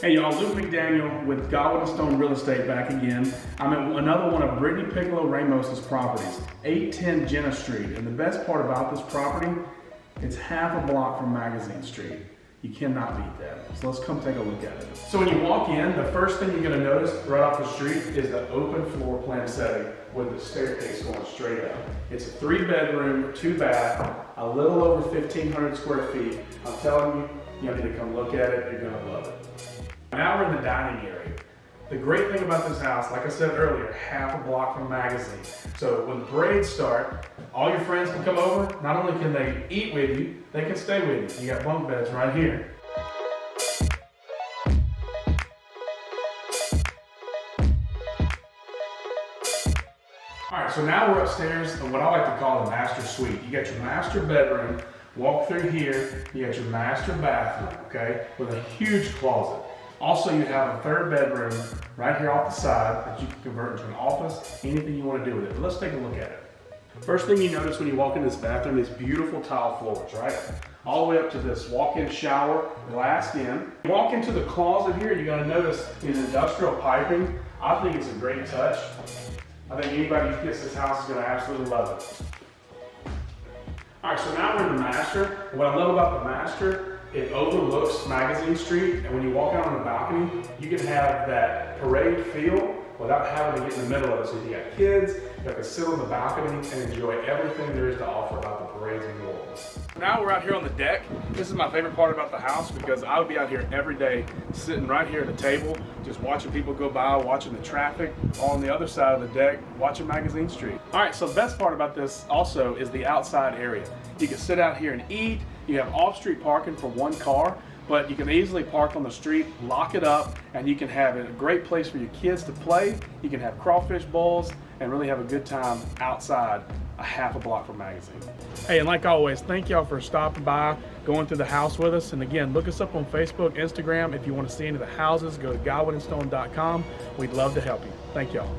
Hey y'all, Luke McDaniel with Godwyn Stone Real Estate back again. I'm at another one of Brittany Picolo-Ramos' properties, 810 Jena Street. And the best part about this property, it's half a block from Magazine Street. You cannot beat that. So let's come take a look at it. So when you walk in, the first thing you're gonna notice right off the street is the open floor plan setting with the staircase going straight up. It's a 3-bedroom, 2-bath, a little over 1,500 square feet. I'm telling you, you need to come look at it, you're gonna love it. Now we're in the dining area. The great thing about this house, like I said earlier, half a block from Magazine. So when the parades start, all your friends can come over. Not only can they eat with you, they can stay with you. You got bunk beds right here. All right, so now we're upstairs in what I like to call the master suite. You got your master bedroom, walk through here, you got your master bathroom, okay, with a huge closet. Also, you have a 3rd bedroom right here off the side that you can convert into an office, anything you want to do with it. But let's take a look at it. First thing you notice when you walk in this bathroom is beautiful tile floors, right? All the way up to this walk-in shower, glassed in. You walk into the closet here, you're gonna notice these industrial piping. I think it's a great touch. I think anybody who gets this house is gonna absolutely love it. All right, so now we're in the master. What I love about the master, it overlooks Magazine Street, and when you walk out on the balcony, you can have that parade feel without having to get in the middle of it. So if you got kids, you can sit on the balcony and enjoy everything there is to offer about the parades in New Orleans. Now we're out here on the deck. This is my favorite part about the house because I would be out here every day, sitting right here at the table, just watching people go by, watching the traffic, on the other side of the deck, watching Magazine Street. All right, so the best part about this also is the outside area. You can sit out here and eat. You have off-street parking for 1 car, but you can easily park on the street, lock it up, and you can have a great place for your kids to play. You can have crawfish bowls and really have a good time outside a half a block from Magazine. Hey, and like always, thank y'all for stopping by, going through the house with us. And again, look us up on Facebook, Instagram. If you want to see any of the houses, go to godwynandstone.com. We'd love to help you. Thank y'all.